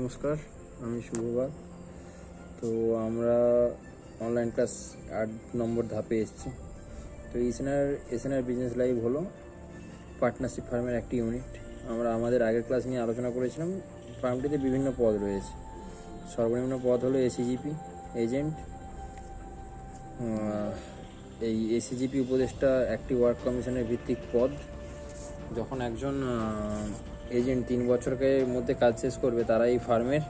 নমস্কার, আমি শুভবাদ। তো আমরা অনলাইন ক্লাস 8 নম্বর ধাপে এসেছি। তো এসএনআর বিজনেস লাইভ হলো পার্টনারশিপ ফার্মের একটি ইউনিট। আমরা আমাদের আগের ক্লাস নিয়ে আলোচনা করেছিলাম। ফার্মটিতে বিভিন্ন পদ রয়েছে। সর্বনিম্ন পদ হলো এসিজিপি এজেন্ট। এই এসিজিপি উপদেষ্টা একটি ওয়ার্ক কমিশনের ভিত্তিক পদ। যখন একজন এজেন্ট 3 বছরের মধ্যে কাজ শেষ করবে, তারা এই ফার্মের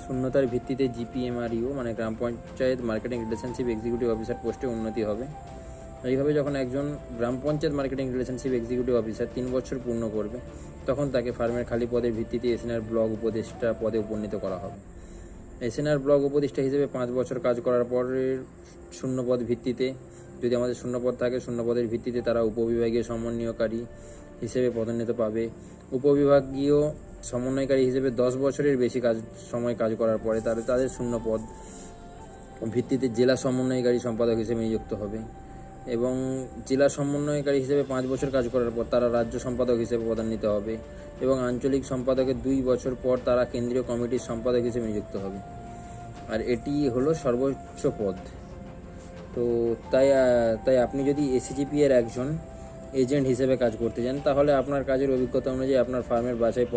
শূন্যতার ভিত্তিতে জিপিএমআরইও মানে গ্রাম panchayat marketing relationship executive officer পোস্টে উন্নতি হবে। এইভাবে যখন একজন গ্রাম panchayat marketing relationship executive officer 3 বছর পূর্ণ করবে, তখন তাকে ফার্মের খালি পদের ভিত্তিতে এসএনআর ব্লক উপদেষ্টা পদে উপনীত করা হবে। এসএনআর ব্লক উপদেষ্টা হিসেবে 5 বছর কাজ করার পরের শূন্যপদ ভিত্তিতে, যদি আমাদের শূন্যপদ থাকে, শূন্যপদের ভিত্তিতে তারা উপবিভাগীয় সমন্বয়কারী হিসেবে পদোন্নতি পাবে। উপবিভাগীয় সমন্বয়কারী হিসেবে 10 বছরের বেশি সময় কাজ করার পরে তাদের শূন্যপদ ভিত্তিতে জেলা সমন্বয়কারী সম্পাদক হিসেবে নিযুক্ত হবে। এবং জেলা সমন্বয়কারী হিসেবে 5 বছর কাজ করার পর তারা রাজ্য সম্পাদক হিসেবে পদোন্নতি হবে। এবং আঞ্চলিক সম্পাদকের 2 বছর পর তারা কেন্দ্রীয় কমিটির সম্পাদক হিসেবে নিযুক্ত হবে। আর এটি হলো সর্বোচ্চ পদ। তো তাই আপনি যদি এসিজিপি এর একজন এজেন্ট হিসেবে কাজ করতে চান, তাহলে আপনার কাজের অভিজ্ঞতা অনুযায়ী আপনার ফার্মের বাছাই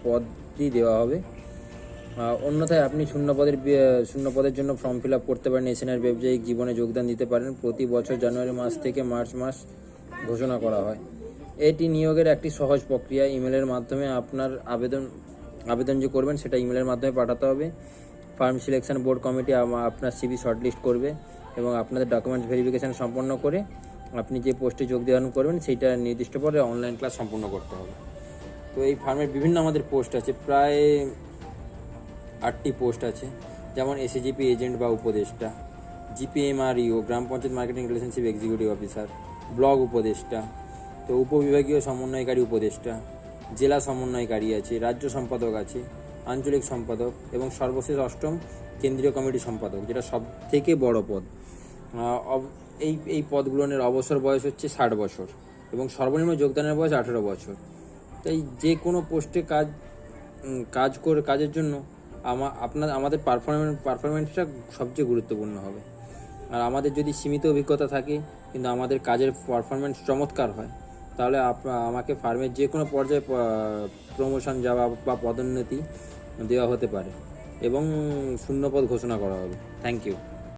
পদটি দেওয়া হবে। অন্যথায় আপনি শূন্যপদের জন্য ফর্ম ফিল আপ করতে পারেন। এসএনআর ব্যবসায়িক জীবনে যোগদান দিতে পারেন। প্রতি বছর জানুয়ারি মাস থেকে মার্চ মাস ঘোষণা করা হয়। এটি নিয়োগের একটি সহজ প্রক্রিয়া। ইমেলের মাধ্যমে আপনার আবেদন যে করবেন সেটা ইমেলের মাধ্যমে পাঠাতে হবে। ফার্ম সিলেকশন বোর্ড কমিটি আপনার সিভি শর্টলিস্ট করবে এবং আপনাদের ডকুমেন্টস ভেরিফিকেশান সম্পন্ন করে আপনি যে পোস্টে যোগদান করবেন সেইটা নির্দিষ্ট পরে অনলাইন ক্লাস সম্পূর্ণ করতে হবে। তো এই ফার্মের বিভিন্ন আমাদের পোস্ট আছে, প্রায় 8টি পোস্ট আছে। যেমন এসিজিপি এজেন্ট বা উপদেষ্টা, জিপিএমআরইও গ্রাম panchayat marketing relationship executive officer, block উপদেষ্টা, তো উপবিভাগীয় সমন্বয়কারী উপদেষ্টা, জেলা সমন্বয়কারী আছে, রাজ্য সম্পাদক আছে, আঞ্চলিক সম্পাদক এবং সর্বশেষ 8ম কেন্দ্রীয় কমিটি সম্পাদক, যেটা সব থেকে বড় পদ। এই পদগুলোর অবসর বয়স হচ্ছে 60 বছর এবং সর্বনিম্ন যোগদানের বয়স 18 বছর। তাই যে কোনো পোস্টে কাজের জন্য আমাদের পারফরমেন্সটা সবচেয়ে গুরুত্বপূর্ণ হবে। আর আমাদের যদি সীমিত অভিজ্ঞতা থাকে কিন্তু আমাদের কাজের পারফরমেন্স চমৎকার হয়, তাহলে আমাকে ফার্মের যে কোনো পর্যায়ে প্রমোশন যাওয়া বা পদোন্নতি দেওয়া হতে পারে এবং শূন্যপদ ঘোষণা করা হবে। Thank you.